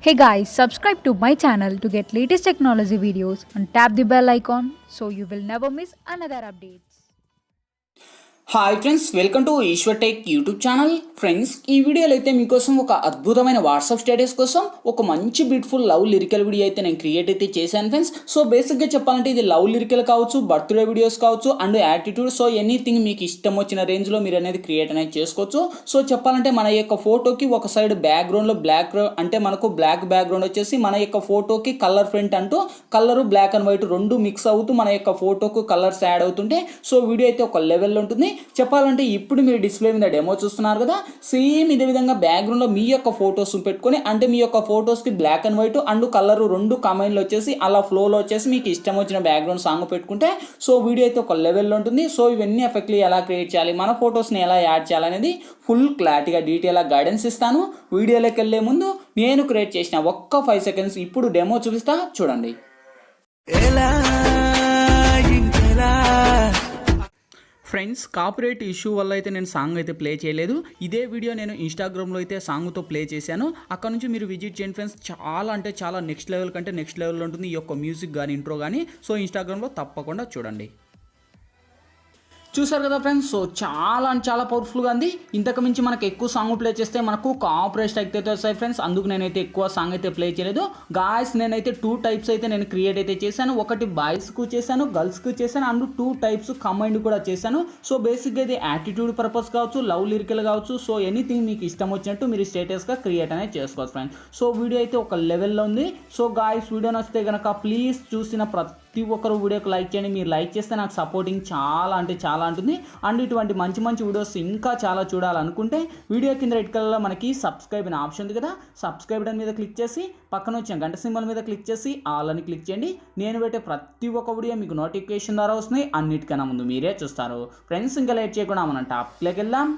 Hey guys, subscribe to my channel to get latest technology videos and tap the bell icon so you will never miss another updates. Hi friends, welcome to Ishwar tech YouTube channel. Friends, ఈ వీడియోలో అయితే మీకోసం ఒక అద్భుతమైన WhatsApp status కోసం ఒక మంచి beautiful love lyrical video అయితే నేను క్రియేట్ అయితే చేశాను ఫ్రెండ్స్. సో బేసిక్గా చెప్పాలంటే ఇది లవ్ లిరికల్ కావచ్చు, బర్త్డే వీడియోస్ కావచ్చు అండ్ యాటిట్యూడ్, సో ఎనీథింగ్ మీకు ఇష్టం వచ్చిన రేంజ్లో మీరు అనేది క్రియేట్ అనేది చేసుకోవచ్చు. సో చెప్పాలంటే మన యొక్క ఫోటోకి ఒక సైడ్ బ్యాక్గ్రౌండ్లో బ్లాక్ అంటే మనకు బ్లాక్ బ్యాక్గ్రౌండ్ వచ్చేసి మన యొక్క ఫోటోకి కలర్ ప్రింట్ అంటూ కలరు బ్లాక్ అండ్ వైట్ రెండు మిక్స్ అవుతూ మన యొక్క ఫోటోకు కలర్స్ యాడ్ అవుతుంటే సో వీడియో అయితే ఒక లెవెల్లో ఉంటుంది. చెప్పాలంటే ఇప్పుడు మీరు డిస్ప్లే మీద డెమో చూస్తున్నారు కదా, సేమ్ ఇదే విధంగా బ్యాక్గ్రౌండ్లో మీ యొక్క ఫొటోస్ పెట్టుకొని అంటే మీ యొక్క ఫొటోస్కి black and white and colour రెండు కాంబైన్లో వచ్చేసి అలా ఫ్లోలో వచ్చేసి మీకు ఇష్టం వచ్చిన బ్యాక్గ్రౌండ్ సాంగ్ పెట్టుకుంటే సో వీడియో అయితే ఒక లెవెల్లో ఉంటుంది. సో ఇవన్నీ ఎఫెక్ట్లు ఎలా క్రియేట్ చేయాలి, మన ఫొటోస్ని ఎలా యాడ్ చేయాలనేది ఫుల్ క్లారిటీగా డీటెయిల్గా గైడెన్స్ ఇస్తాను. వీడియోలోకి వెళ్ళే ముందు నేను క్రియేట్ చేసిన ఒక్క 5 సెకండ్స్ ఇప్పుడు డెమో చూపిస్తా చూడండి. ఫ్రెండ్స్, కాపీరైట్ ఇష్యూ వల్ల అయితే నేను సాంగ్ అయితే ప్లే చేయలేదు. ఇదే వీడియో నేను ఇన్స్టాగ్రామ్లో అయితే సాంగ్తో ప్లే చేశాను. అక్కడ నుంచి మీరు విజిట్ చేయండి ఫ్రెండ్స్. చాలా అంటే చాలా నెక్స్ట్ లెవెల్ కంటే నెక్స్ట్ లెవెల్లో ఉంటుంది ఈ యొక్క మ్యూజిక్ కానీ ఇంట్రో కానీ. సో ఇన్స్టాగ్రామ్లో తప్పకుండా చూడండి. చూసారు కదా ఫ్రెండ్స్, సో చాలా అంటే చాలా పవర్ఫుల్గా ఉంది. ఇంతకు మించి మనకు ఎక్కువ సాంగ్ ప్లే చేస్తే మనకు కాపీరైట్ స్ట్రైక్ అయితే వస్తాయి ఫ్రెండ్స్. అందుకు నేనైతే ఎక్కువ సాంగ్ అయితే ప్లే చేయలేదు. గాయస్, నేనైతే 2 టైప్స్ అయితే నేను క్రియేట్ అయితే చేశాను. ఒకటి బాయ్స్కు చేశాను, గర్ల్స్కు చేశాను అండ్ 2 టైప్స్ కంబైండ్ కూడా చేశాను. సో బేసిక్గా ఇది యాటిట్యూడ్ పర్పస్ కావచ్చు, లవ్ లిరికల్ కావచ్చు. సో ఎనీథింగ్ మీకు ఇష్టం వచ్చినట్టు మీరు స్టేటస్గా క్రియేట్ అనేది చేసుకోవచ్చు ఫ్రెండ్స్. సో వీడియో అయితే ఒక లెవెల్లో ఉంది. సో గాయస్, వీడియో నచ్చితే కనుక ప్లీజ్ చూసిన ప్రతి ఒక్కరు వీడియోకి లైక్ చేయండి. మీరు లైక్ చేస్తే నాకు సపోర్టింగ్ చాలా అంటే చాలా ఉంటుంది. అండ్ ఇటువంటి మంచి మంచి వీడియోస్ ఇంకా చాలా చూడాలనుకుంటే వీడియో కింద రెడ్ కలర్లో మనకి సబ్స్క్రైబ్ అనే ఆప్షన్ ఉంది కదా, సబ్స్క్రైబ్ మీద క్లిక్ చేసి పక్కన వచ్చిన గంట సింబల్ మీద క్లిక్ చేసి ఆల్ అని క్లిక్ చేయండి. నేను పెట్టే ప్రతి ఒక్క వీడియో మీకు నోటిఫికేషన్ ద్వారా వస్తున్నాయి. అన్నిటికన్నా ముందు మీరే చూస్తారు. ఫ్రెండ్స్, ఇంకా లేట్ చేయకుండా మనం టాపిక్లోకి వెళ్దాం.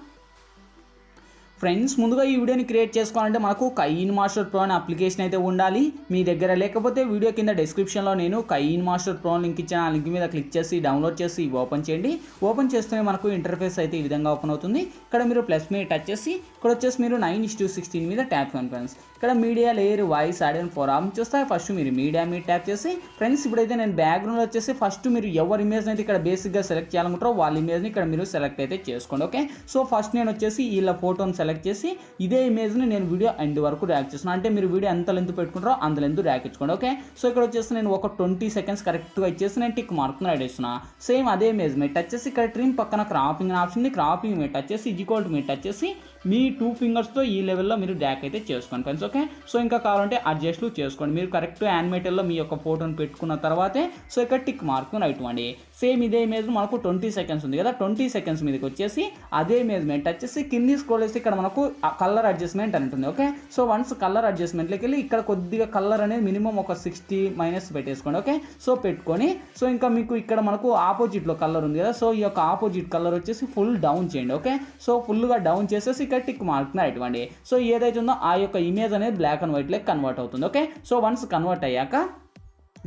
ఫ్రెండ్స్, ముందుగా ఈ వీడియోని క్రియేట్ చేసుకోవాలంటే మనకు కైన్మాస్టర్ ప్రో అనే అప్లికేషన్ అయితే ఉండాలి మీ దగ్గర. లేకపోతే వీడియో కింద డిస్క్రిప్షన్లో నేను కైన్మాస్టర్ ప్రో లింక్ ఇచ్చిన ఆ లింక్ మీద క్లిక్ చేసి డౌన్లోడ్ చేసి ఓపెన్ చేయండి. ఓపెన్ చేస్తే మనకు ఇంటర్ఫేస్ అయితే ఈ విధంగా ఓపెన్ అవుతుంది. ఇక్కడ మీరు ప్లస్ మీద టచ్ చేసి ఇక్కడ వచ్చేసి మీరు 9:16 మీద ట్యాప్ చేయండి ఫ్రెండ్స్. ఇక్కడ media layer voice add and four option చూస్తే ఫస్ట్ మీరు మీడియా మీద ట్యాప్ చేసి ఫ్రెండ్స్ ఇప్పుడైతే నేను బ్యాక్గ్రౌండ్లో వచ్చేసి ఫస్ట్ మీరు ఎవరి ఇమేజ్ని అయితే ఇక్కడ బేసిక్గా సెలెక్ట్ చేయాలనుకుంటారో వాళ్ళ ఇమేజ్ని ఇక్కడ మీరు సెలెక్ట్ అయితే చేసుకోండి. ఓకే, సో ఫస్ట్ నేను వచ్చేసి వీళ్ళ ఫోటోని సెలెక్ట్ చేసి ఇదే ఇమేజ్ని నేను వీడియో ఎండ్ వరకు ర్యాక్ చేస్తున్నాను. అంటే మీరు వీడియో ఎంత లెంత్ పెట్టుకుంటారో అంత లెంత్ ర్యాక్ ఇచ్చుకోండి. ఓకే, సో ఇక్కడ వచ్చేసి నేను ఒక 20 సెకండ్స్ కరెక్ట్గా ఇచ్చేసి నేను టిక్ మార్క్ని యాడ్ చేస్తున్నా. సేమ్ అదే ఇమేజ్ మీద టచ్ చేసి ఇక్కడ ట్రిమ్ పక్కన క్రాపింగ్ ఆప్షన్ ఉంది. క్రాపింగ్ మీద టచ్ చేసి ఈక్వల్ మీద టచ్ చేసి మీ 2 ఫింగర్స్తో ఈ లెవెల్లో మీరు డ్యాక్ అయితే చేసుకోండి ఫ్రెండ్స్. ఓకే, సో ఇంకా కావాలంటే అడ్జస్ట్లు చేసుకోండి. మీరు కరెక్ట్ యానిమేటర్లో మీ యొక్క ఫోటోని పెట్టుకున్న తర్వాతే సో ఇక్కడ టిక్ మార్క్ రైట్ ఇవ్వండి. సేమ్ ఇదే ఇమేజ్ మనకు 20 సెకండ్స్ ఉంది కదా, 20 సెకండ్స్ మీదకి వచ్చేసి అదే ఇమేజ్ మీద టచ్ చేసి కింది స్క్రోల్ చేసి ఇక్కడ మనకు కలర్ అడ్జస్ట్మెంట్ అని ఉంటుంది. ఓకే, సో వన్స్ కలర్ అడ్జస్ట్మెంట్లోకి వెళ్ళి ఇక్కడ కొద్దిగా కలర్ అనేది మినిమం ఒక 60- పెట్టేసుకోండి. ఓకే, సో పెట్టుకొని సో ఇంకా మీకు ఇక్కడ మనకు ఆపోజిట్లో కలర్ ఉంది కదా, సో ఈ యొక్క ఆపోజిట్ కలర్ వచ్చేసి ఫుల్ డౌన్ చేయండి. ఓకే, సో ఫుల్గా డౌన్ చేసేసి ఇక్కడ టిక్ మార్క్ని ఇవ్వండి. సో ఏదైతే ఉందో ఆ యొక్క ఇమేజ్ అనేది బ్లాక్ అండ్ వైట్ లెక్క కన్వర్ట్ అవుతుంది. ఓకే, సో వన్స్ కన్వర్ట్ అయ్యాక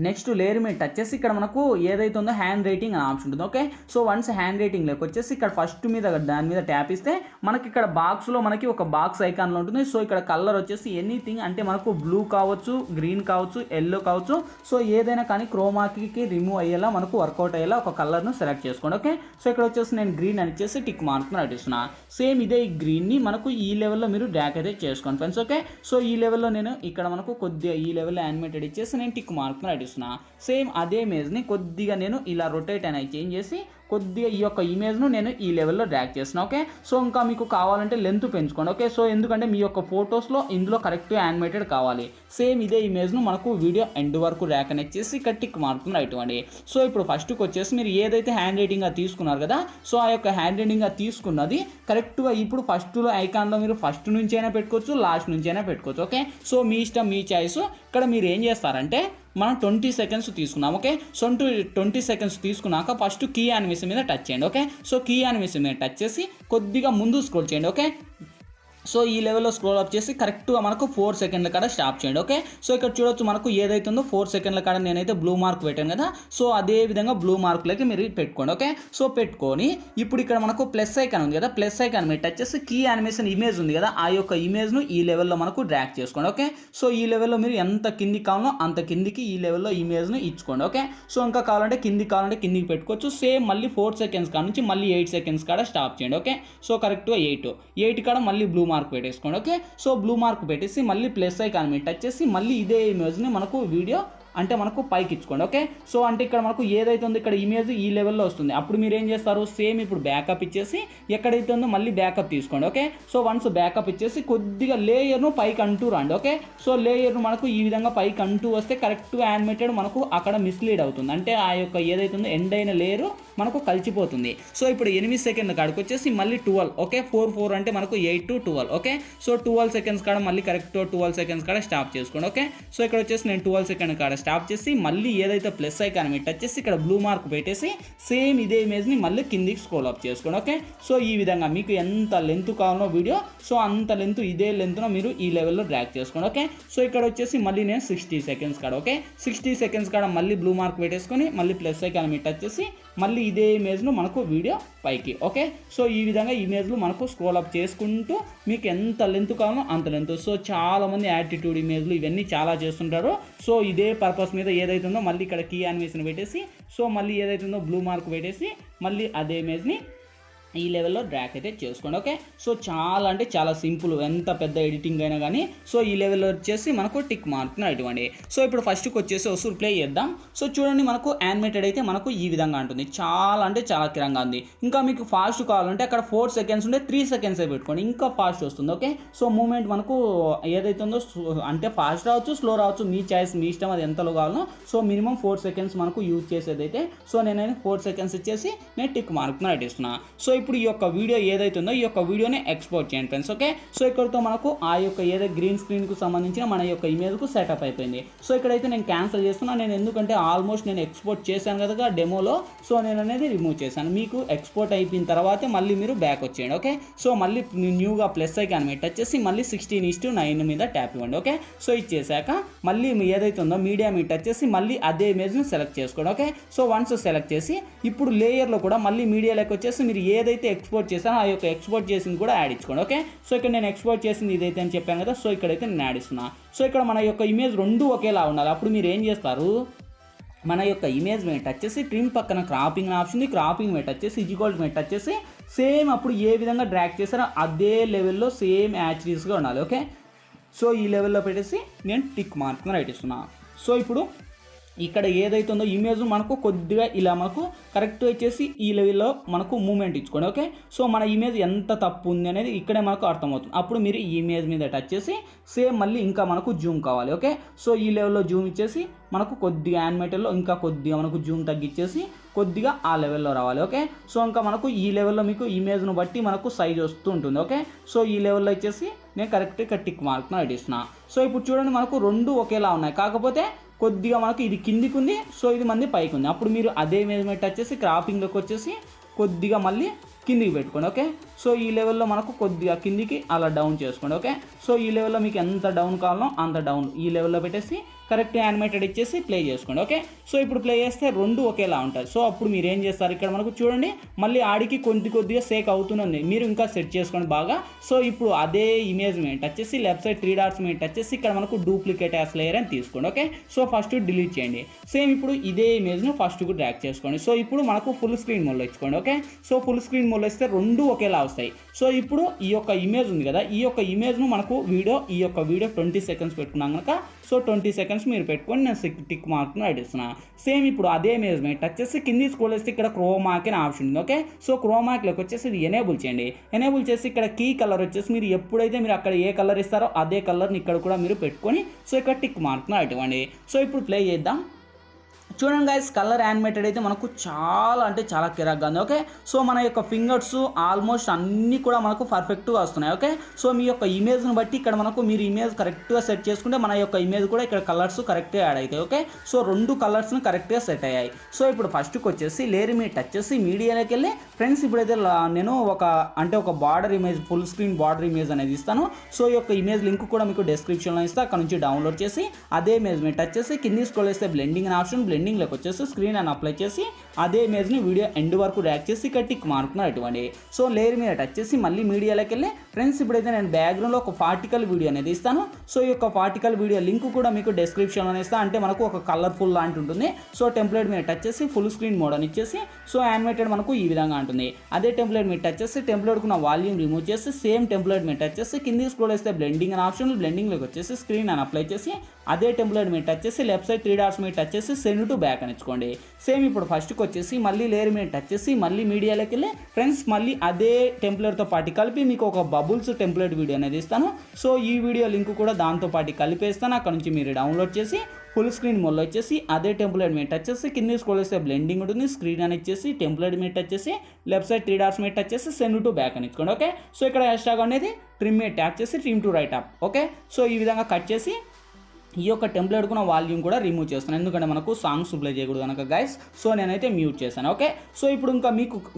నెక్స్ట్ లేయర్ మీద టచ్ చేసి ఇక్కడ మనకు ఏదైతే ఉందో హ్యాండ్ రైటింగ్ అని ఆప్షన్ ఉంటుంది. ఓకే, సో వన్స్ హ్యాండ్ రైటింగ్లోకి వచ్చేసి ఇక్కడ ఫస్ట్ మీద దాని మీద ట్యాప్ ఇస్తే మనకి ఇక్కడ బాక్స్లో మనకి ఒక బాక్స్ ఐకాన్లో ఉంటుంది. సో ఇక్కడ కలర్ వచ్చేసి ఎనీథింగ్ అంటే మనకు బ్లూ కావచ్చు, గ్రీన్ కావచ్చు, ఎల్లో కావచ్చు. సో ఏదైనా కానీ క్రోమాకి రిమూవ్ అయ్యేలా మనకు వర్కౌట్ అయ్యేలా ఒక కలర్ను సెలెక్ట్ చేసుకోండి. ఓకే, సో ఇక్కడ వచ్చేసి నేను గ్రీన్ అని ఇచ్చేసి టిక్ మార్క్ని నటిస్తున్నా. సేమ్ ఇదే ఈ గ్రీన్ని మనకు ఈ లెవెల్లో మీరు డ్యాక్ అయితే చేసుకోండి ఫ్రెండ్స్. ఓకే, సో ఈ లెవెల్లో నేను ఇక్కడ మనకు కొద్దిగా ఈ లెవెల్లో యానిమేటెడ్ ఇచ్చేసి నేను టిక్ మార్క్ని నటిస్తున్నా. సేమ్ అదే ఇమేజ్ని కొద్దిగా నేను ఇలా రొటేట్ అనేది చేంజ్ చేసి కొద్దిగా ఈ యొక్క ఇమేజ్ను నేను ఈ లెవెల్లో డ్రాగ్ చేస్తున్నాను. ఓకే, సో ఇంకా మీకు కావాలంటే లెంత్ పెంచుకోండి. ఓకే, సో ఎందుకంటే మీ యొక్క ఫొటోస్లో ఇందులో కరెక్ట్గా యానిమేటెడ్ కావాలి. సేమ్ ఇదే ఇమేజ్ను మనకు వీడియో ఎండ్ వరకు ర్యాక్ అనేది చేసి ఇక్కడ టిక్ మార్క్ని రైట్ ఇవ్వండి. సో ఇప్పుడు ఫస్ట్కి వచ్చేసి మీరు ఏదైతే హ్యాండ్ రైటింగ్గా తీసుకున్నారు కదా, సో ఆ యొక్క హ్యాండ్ రైటింగ్గా తీసుకున్నది కరెక్ట్గా ఇప్పుడు ఫస్ట్లో ఐకాన్లో మీరు ఫస్ట్ నుంచి అయినా పెట్టుకోవచ్చు, లాస్ట్ నుంచి అయినా పెట్టుకోవచ్చు. ఓకే, సో మీ ఇష్టం, మీ చాయిస్. ఇక్కడ మీరు ఏం చేస్తారంటే మనం 20 సెకండ్స్ తీసుకున్నాం. ఓకే, సో 20 సెకండ్స్ తీసుకున్నాక ఫస్ట్ కీ యానిమేషన్ మీద టచ్ చేయండి. ఓకే, సో కీ యానిమేషన్ మీద టచ్ చేసి కొద్దిగా ముందు స్క్రోల్ చేయండి. ఓకే, సో ఈ లెవెల్లో స్క్రోల్ అప్ చేసి కరెక్ట్గా మనకు 4 సెకండ్ల కాడ స్టాప్ చేయండి. ఓకే, సో ఇక్కడ చూడొచ్చు మనకు ఏదైతుందో 4 సెకండ్ల కాడ నేనైతే బ్లూ మార్క్ పెట్టాను కదా, సో అదే విధంగా బ్లూ మార్క్లోకి మీరు పెట్టుకోండి. ఓకే, సో పెట్టుకొని ఇప్పుడు ఇక్కడ మనకు ప్లస్ ఐకాన్ ఉంది కదా, ప్లస్ ఐకాన్ మీరు టచ్ చేసి కీ యానిమేషన్ ఇమేజ్ ఉంది కదా, ఆ యొక్క ఇమేజ్ను ఈ లెవెల్లో మనకు డ్రాగ్ చేసుకోండి. ఓకే, సో ఈ లెవెల్లో మీరు ఎంత కిందికి కావాలో అంత కిందికి ఈ లెవెల్లో ఇమేజ్ను ఇచ్చుకోండి. ఓకే, సో ఇంకా కావాలంటే కిందికి పెట్టుకోవచ్చు. సేమ్ మళ్ళీ 4 సెకండ్స్ కాడ నుంచి మళ్ళీ 8 సెకండ్స్ కాడ స్టాప్ చేయండి. ఓకే, సో కరెక్ట్గా 8 కాడ మళ్ళీ బ్లూ మార్క్ పెట్టేసుకోండి. ఓకే, సో బ్లూ మార్క్ పెట్టేసి మళ్ళీ ప్లస్ ఐకాన్ మీద టచ్ చేసి మళ్ళీ ఇదే ఇమేజ్ని మనకు వీడియో అంటే మనకు పైకి ఇచ్చుకోండి. ఓకే, సో అంటే ఇక్కడ మనకు ఏదైతే ఉందో ఇక్కడ ఇమేజ్ ఈ లెవెల్లో వస్తుంది. అప్పుడు మీరు ఏం చేస్తారు, సేమ్ ఇప్పుడు బ్యాకప్ ఇచ్చేసి ఎక్కడైతే ఉందో మళ్ళీ బ్యాకప్ తీసుకోండి. ఓకే, సో వన్స్ బ్యాకప్ ఇచ్చేసి కొద్దిగా లేయర్ను పైకి అంటూ రండి. ఓకే, సో లేయర్ను మనకు ఈ విధంగా పైకి అంటూ వస్తే కరెక్ట్గా యానిమేటెడ్ మనకు అక్కడ మిస్లీడ్ అవుతుంది, అంటే ఆ యొక్క ఏదైతే ఉందో ఎండ్ అయిన లేయరు మనకు కలిసిపోతుంది. సో ఇప్పుడు 8 సెకండ్ల కాడికి వచ్చేసి మళ్ళీ 12. ఓకే, 4 అంటే మనకు 8 to 12. ఓకే, సో 12 సెకండ్స్ కాడ మళ్ళీ కరెక్ట్ 12 సెకండ్స్ కాడ స్టాప్ చేసుకోండి. ఓకే, సో ఇక్కడ వచ్చేసి నేను 12 సెకండ్ కాడ స్టాప్ చేసి మళ్ళీ ఏదైతే ప్లస్ ఐకాన్ మీద టచ్ చేసి ఇక్కడ బ్లూ మార్క్ పెట్టేసి సేమ్ ఇదే ఇమేజ్ని మళ్ళీ కిందికి స్క్రోల్ అప్ చేసుకోండి. ఓకే, సో ఈ విధంగా మీకు ఎంత లెంత్ కావాలో వీడియో, సో అంత లెంత్ ఇదే లెంత్ను మీరు ఈ లెవెల్లో డ్రాగ్ చేసుకోండి. ఓకే, సో ఇక్కడ వచ్చేసి మళ్ళీ నేను 60 సెకండ్స్ కాడ, ఓకే 60 సెకండ్స్ కాడ మళ్ళీ బ్లూ మార్క్ పెట్టేసుకొని మళ్ళీ ప్లస్ ఐకాన్ మీద టచ్ చేసి మళ్ళీ ఇదే ఇమేజ్ను మనకు వీడియో పైకి. ఓకే, సో ఈ విధంగా ఇమేజ్లు మనకు స్క్రోల్ అప్ చేసుకుంటూ మీకు ఎంత లెంత్ కావాలో అంత లెంత్. సో చాలామంది యాటిట్యూడ్ ఇమేజ్లు ఇవన్నీ చాలా చేస్తుంటారు. సో ఇదే పర్పస్ మీద ఏదైతే ఉందో మళ్ళీ ఇక్కడ కీ యానిమేషన్ పెట్టేసి సో మళ్ళీ ఏదైతే ఉందో బ్లూ మార్క్ పెట్టేసి మళ్ళీ అదే ఇమేజ్ని ఈ లెవెల్లో డ్రాగ్ అయితే చేసుకోండి. ఓకే, సో చాలా అంటే చాలా సింపుల్, ఎంత పెద్ద ఎడిటింగ్ అయినా కానీ సో ఈ లెవెల్లో వచ్చేసి మనకు టిక్ మార్క్ని ఇవ్వండి. సో ఇప్పుడు ఫస్ట్కి వచ్చేసి వస్తువు ప్లే చేద్దాం. సో చూడండి మనకు యానిమేటెడ్ అయితే మనకు ఈ విధంగా ఉంటుంది, చాలా అంటే చాలా కిరంగా ఉంది. ఇంకా మీకు ఫాస్ట్ కావాలంటే అక్కడ 4 సెకండ్స్ ఉంటే 3 సెకండ్స్ పెట్టుకోండి, ఇంకా ఫాస్ట్ వస్తుంది. ఓకే, సో మూమెంట్ మనకు ఏదైతే ఉందో అంటే ఫాస్ట్ రావచ్చు స్లో రావచ్చు, మీ చాయిస్ మీ ఇష్టం, అది ఎంతలో కావాలో. సో మినిమం 4 సెకండ్స్ మనకు యూజ్ చేసేది అయితే సో నేనైతే 4 సెకండ్స్ ఇచ్చేసి నేను టిక్ మార్క్ని ఇస్తున్నా. సో ఇప్పుడు ఈ యొక్క వీడియో ఏదైతే ఉందో ఈ యొక్క వీడియోని ఎక్స్పోర్ట్ చేయండి ఫ్రెండ్స్. ఓకే, సో ఇక్కడతో మనకు ఆ యొక్క ఏదైతే గ్రీన్ స్క్రీన్కు సంబంధించిన మన యొక్క ఇమేజ్కు సెటప్ అయిపోయింది. సో ఇక్కడైతే నేను క్యాన్సిల్ చేస్తున్నాను, నేను ఎందుకంటే ఆల్మోస్ట్ నేను ఎక్స్పోర్ట్ చేశాను కదా డెమోలో, సో నేను అనేది రిమూవ్ చేశాను. మీకు ఎక్స్పోర్ట్ అయిపోయిన తర్వాతే మళ్ళీ మీరు బ్యాక్ వచ్చేయండి. ఓకే, సో మళ్ళీ న్యూగా ప్లస్ ఐకాన్ మీద టచ్ చేసి మళ్ళీ 16:9 మీద ట్యాప్ ఇవ్వండి. ఓకే, సో ఇచ్చేసాక మళ్ళీ ఏదైతే ఉందో మీడియా మీద టచ్ చేసి మళ్ళీ అదే ఇమేజ్ని సెలెక్ట్ చేసుకోండి. ఓకే, సో వన్స్ సెలెక్ట్ చేసి ఇప్పుడు లేయర్లో కూడా మళ్ళీ మీడియాలోకి వచ్చేసి మీరు ఏదైతే ఎక్స్పోర్ట్ చేశానో ఆ యొక్క ఎక్స్పోర్ట్ చేసింది కూడా యాడ్ ఇచ్చుకోండి. ఓకే, సో ఇక్కడ నేను ఎక్స్పోర్ట్ చేసింది ఇదైతే అని చెప్పాను కదా, సో ఇక్కడైతే నేను యాడ్ ఇస్తున్నా. సో ఇక్కడ మన యొక్క ఇమేజ్ రెండు ఒకేలా ఉండాలి. అప్పుడు మీరు ఏం చేస్తారు, మన యొక్క ఇమేజ్ మీద టచ్ చేసి ట్రిమ్ పక్కన క్రాపింగ్ ఆప్షన్ ఉంది, క్రాపింగ్ మీద టచ్ చేసి ఈక్వల్ మీద టచ్ చేసి సేమ్ అప్పుడు ఏ విధంగా డ్రాగ్ చేస్తారో అదే లెవెల్లో సేమ్ యాక్చురీస్గా ఉండాలి. ఓకే, సో ఈ లెవెల్లో పెట్టేసి నేను టిక్ మార్క్ని రైట్ ఇస్తున్నా. సో ఇప్పుడు ఇక్కడ ఏదైతే ఉందో ఇమేజ్ మనకు కొద్దిగా ఇలా మనకు కరెక్ట్ వచ్చేసి ఈ లెవెల్లో మనకు మూమెంట్ ఇచ్చుకోండి. ఓకే, సో మన ఇమేజ్ ఎంత తప్పు ఉంది అనేది ఇక్కడే మనకు అర్థమవుతుంది. అప్పుడు మీరు ఈ ఇమేజ్ మీద టచ్ చేసి సేమ్ మళ్ళీ ఇంకా మనకు జూమ్ కావాలి. ఓకే, సో ఈ లెవెల్లో జూమ్ ఇచ్చేసి మనకు కొద్దిగా యానిమేటర్లో ఇంకా కొద్దిగా మనకు జూమ్ తగ్గించేసి కొద్దిగా ఆ లెవెల్లో రావాలి. ఓకే, సో ఇంకా మనకు ఈ లెవెల్లో మీకు ఇమేజ్ను బట్టి మనకు సైజ్ వస్తూ ఉంటుంది. ఓకే, సో ఈ లెవెల్లో వచ్చేసి నేను కరెక్ట్గా టిక్ మార్క్ను అడిగిస్తున్నా. సో ఇప్పుడు చూడండి మనకు రెండు ఒకేలా ఉన్నాయి, కాకపోతే కొద్దిగా మనకు ఇది కిందికి ఉంది, సో ఇది మంది పైకి ఉంది. అప్పుడు మీరు అదే ఇమేజ్ మీద టచ్ చేసి క్రాపింగ్లోకి వచ్చేసి కొద్దిగా మళ్ళీ కిందికి పెట్టుకోండి. ఓకే, సో ఈ లెవెల్లో మనకు కొద్దిగా కిందికి అలా డౌన్ చేసుకోండి. ఓకే, సో ఈ లెవెల్లో మీకు ఎంత డౌన్ కావాలో అంత డౌన్ ఈ లెవెల్లో పెట్టేసి కరెక్ట్ యానిమేటెడ్ ఇచ్చేసి ప్లే చేసుకోండి. ఓకే, సో ఇప్పుడు ప్లే చేస్తే రెండు ఒకేలా ఉంటాయి. సో అప్పుడు మీరు ఏం చేస్తారు, ఇక్కడ మనకు చూడండి మళ్ళీ ఆడికి కొద్దిగా సేక్ అవుతుంది, మీరు ఇంకా సెట్ చేసుకోండి బాగా. సో ఇప్పుడు అదే ఇమేజ్ మీద టచ్ చేసి లెఫ్ట్ సైడ్ 3 డాట్స్ మీద టచ్ చేసి ఇక్కడ మనకు డూప్లికేట్ యాస్ లేయర్ అని తీసుకోండి. ఓకే, సో ఫస్ట్ డిలీట్ చేయండి. సేమ్ ఇప్పుడు ఇదే ఇమేజ్ను ఫస్ట్కు డ్రాగ్ చేసుకోండి. సో ఇప్పుడు మనకు ఫుల్ స్క్రీన్ మోడ్లో ఇచ్చుకోండి. ఓకే, సో ఫుల్ స్క్రీన్ మోడ్లో ఇస్తే రెండు ఒకేలా వస్తాయి. సో ఇప్పుడు ఈ యొక్క ఇమేజ్ ఉంది కదా, ఈ యొక్క ఇమేజ్ను మనకు ఈ యొక్క వీడియో 20 సెకండ్స్ పెట్టుకున్నాం కనుక సో 20 సెకండ్స్ మీరు పెట్టుకొని నేను టిక్ మార్క్ను అడిస్తున్నా. సేమ్ ఇప్పుడు అదే ఇమేజ్ మీద టచ్ చేసి కింది స్క్రోల్ చేస్తే ఇక్కడ క్రోమాక్ అని ఆప్షన్ ఉంది. ఓకే, సో క్రోమాక్లోకి వచ్చేసి ఇది ఎనేబుల్ చేయండి. ఎనేబుల్ చేసి ఇక్కడ కీ కలర్ వచ్చేసి మీరు ఎప్పుడైతే మీరు అక్కడ ఏ కలర్ ఇస్తారో అదే కలర్ని ఇక్కడ కూడా మీరు పెట్టుకొని సో ఇక్కడ టిక్ మార్క్ను అటువంటి. సో ఇప్పుడు ప్లే చేద్దాం. చూడండి గైస్, కలర్ యానిమేటెడ్ అయితే మనకు చాలా అంటే చాలా కిరాక్గా ఉంది. ఓకే, సో మన యొక్క ఫింగర్స్ ఆల్మోస్ట్ అన్నీ కూడా మనకు పర్ఫెక్ట్గా వస్తున్నాయి. ఓకే, సో మీ యొక్క ఇమేజ్ని బట్టి ఇక్కడ మనకు మీరు ఇమేజ్ కరెక్ట్గా సెట్ చేసుకుంటే మన యొక్క ఇమేజ్ కూడా ఇక్కడ కలర్స్ కరెక్ట్గా యాడ్ అవుతాయి. ఓకే, సో 2 కలర్స్ని కరెక్ట్గా సెట్ అయ్యాయి. సో ఇప్పుడు ఫస్ట్కి వచ్చేసి లేయర్ మీద టచ్ చేసి మీడియాలోకి వెళ్ళి ఫ్రెండ్స్ ఇప్పుడైతే నేను ఒక border image, full screen border image అనేది ఇస్తాను. సో ఈ యొక్క ఇమేజ్ లింక్ కూడా మీకు డిస్క్రిప్షన్లో ఇస్తాను, అక్కడ నుంచి డౌన్లోడ్ చేసి అదే ఇమేజ్ మీద టచ్ చేసి కింది స్క్రోల్ చేస్తే బ్లెండింగ్ అనే ఆప్షన్, బ్లెండింగ్లోకి వచ్చేసి స్క్రీన్ అని అప్లై చేసి అదే ఇమేజ్ని వీడియో ఎండ్ వరకు డ్రాగ్ చేసి ఇక్కడ టిక్ మార్కున్నారు ఇటువంటి. సో లేయర్ మీద టచ్ చేసి మళ్ళీ మీడియాలోకి వెళ్ళి ఫ్రెండ్స్ ఇప్పుడైతే నేను బ్యాక్గ్రౌండ్లో ఒక పార్టికల్ వీడియో అనేది ఇస్తాను. సో ఈ యొక్క పార్టికల్ వీడియో లింక్ కూడా మీకు డిస్క్రిప్షన్లో ఇస్తాను. అంటే మనకు ఒక కలర్ఫుల్ లాంటి ఉంటుంది. సో టెంప్లెట్ మీద టచ్ చేసి ఫుల్ స్క్రీన్ మోడ్ అని ఇచ్చేసి సో యానిమేటెడ్ మనకు ఈ విధంగా ఉంటుంది. అదే టెంప్లెట్ మీద టచ్ చేసి టెంప్లెట్కు ఉన్న వాల్యూమ్ రిమూవ్ చేసి సేమ్ టెంప్లెట్ మీద టచ్ చేసి కింది స్క్రోల్ చేస్తే బ్లెండింగ్ అనే ఆప్షన్, బ్లెండింగ్లోకి వచ్చేసి స్క్రీన్ అని అప్లై చేసి అదే టెంప్లెట్ మీద టచ్ చేసి లెఫ్ట్ సైడ్ 3 డాట్స్ మీద టచ్ చేసి సెండ్ టు బ్యాక్ అని ఇచ్చుకోండి. సేమ్ ఇప్పుడు ఫస్ట్కి వచ్చేసి మళ్ళీ లేయర్ మీద టచ్ చేసి మళ్ళీ మీడియాలోకి వెళ్ళి ఫ్రెండ్స్ మళ్ళీ అదే టెంప్లెట్తో పాటు కలిపి మీకు ఒక బబుల్స్ టెంప్లెట్ వీడియో అనేది ఇస్తాను. సో ఈ వీడియో లింక్ కూడా దాంతో పాటు కలిపేస్తాను, అక్కడ నుంచి మీరు డౌన్లోడ్ చేసి ఫుల్ స్క్రీన్ మోడ్లో వచ్చేసి అదే టెంప్లెట్ మీద టచ్ చేసి కింద స్క్రోల్ చేస్తే బ్లెండింగ్ ఉంటుంది, స్క్రీన్ అని ఇచ్చేసి టెంప్లెట్ మీద టచ్ చేసి లెఫ్ట్ సైడ్ 3 డాట్స్ మీద టచ్ చేసి సెండ్ టు బ్యాక్ అని ఇచ్చుకోండి. ఓకే, సో ఇక్కడ హ్యాష్ట్యాగ్ అనేది ట్రిమ్ మీద ట్యాప్ చేసి trim to right up. Okay, so ఈ విధంగా కట్ చేసి ఈ యొక్క టెంప్లెట్ కూడా వాల్యూమ్ కూడా రిమూవ్ చేస్తాను, ఎందుకంటే మనకు సాంగ్స్ ప్లే చేయకూడదు కనుక గైస్. సో నేనైతే మ్యూట్ చేశాను. ఓకే, సో ఇప్పుడు ఇంకా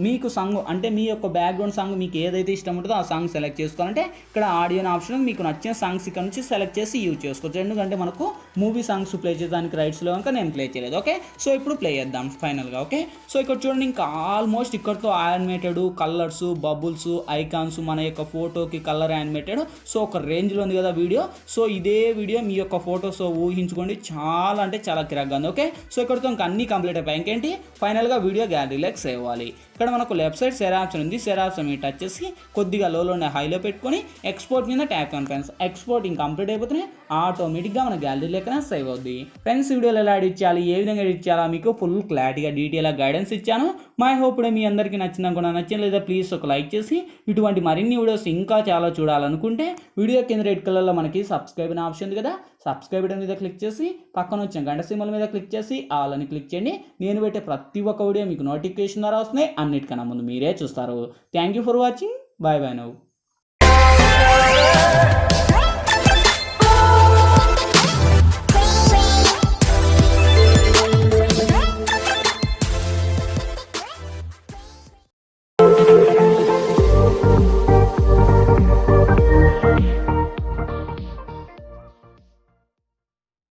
మీకు సాంగ్ అంటే మీ యొక్క బ్యాక్గ్రౌండ్ సాంగ్ మీకు ఏదైతే ఇష్టం ఉంటుందో ఆ సాంగ్ సెలెక్ట్ చేసుకోవాలంటే ఇక్కడ ఆడియో ఆప్షన్ మీకు నచ్చిన సాంగ్స్ ఇక్కడ నుంచి సెలెక్ట్ చేసి యూజ్ చేసుకోవచ్చు. ఎందుకంటే మనకు మూవీ సాంగ్స్ ప్లే చేయడానికి రైట్స్లో కనుక నేను ప్లే చేయలేదు. ఓకే, సో ఇప్పుడు ప్లే చేద్దాం ఫైనల్గా. ఓకే, సో ఇక్కడ చూడండి ఇంకా ఆల్మోస్ట్ ఇక్కడతో యానిమేటెడ్ కలర్స్, బబుల్స్, ఐకాన్స్, మన యొక్క ఫోటోకి కలర్ యానిమేటెడ్. సో ఒక రేంజ్లో ఉంది కదా వీడియో. సో ఇదే వీడియో మీ యొక్క ఫోటోస్ ఊహించుకోండి, చాలా అంటే చాలా కిరాక్గా ఉంది. ఓకే, సో ఇక్కడతో ఇంకా అన్ని కంప్లీట్ అయిపోయి ఇంకేంటి ఫైనల్గా వీడియో గ్యాలరీలోకి సేవ్ అవ్వాలి. ఇక్కడ మనకు లెఫ్ట్ సైడ్ షేర్ ఆప్షన్ ఉంది, షేర్ ఆప్షన్ మీద టచ్ చేసి కొద్దిగా లోలో హైలో పెట్టుకొని ఎక్స్పోర్ట్ మీద ట్యాప్ చేయండి ఫ్రెండ్స్. ఎక్స్పోర్టింగ్ కంప్లీట్ అయిపోతే ఆటోమేటిక్గా మన గ్యాలరీలోకి సేవ్ అవుద్ది. ఫ్రెండ్స్ వీడియోలు ఎలా ఎడిట్ చేయాలి, ఏ విధంగా ఎడిట్ చేయాలా మీకు ఫుల్ క్లారిటీగా డీటెయిల్గా గైడెన్స్ ఇచ్చాను. మై హోప్ ఇప్పుడే మీ అందరికీ నచ్చింది అనుకున్నా. నచ్చింది లేదా ప్లీజ్ ఒక లైక్ చేసి ఇటువంటి మరిన్ని వీడియోస్ ఇంకా చాలా చూడాలనుకుంటే వీడియో కింద రెడ్ కలర్లో మనకి సబ్స్క్రైబ్ అనే ఆప్షన్ ఉంది కదా, సబ్స్క్రైబ్ బటన్ మీద క్లిక్ చేసి పక్కన వచ్చిన గంట సింబల్ మీద క్లిక్ చేసి ఆల్ అని క్లిక్ చేయండి. నేను పెట్టే ప్రతి ఒక్క వీడియో మీకు నోటిఫికేషన్ ద్వారా వస్తున్నాయి, అన్నిటికన్నా ముందు మీరే చూస్తారు. Thank you for watching, bye bye now.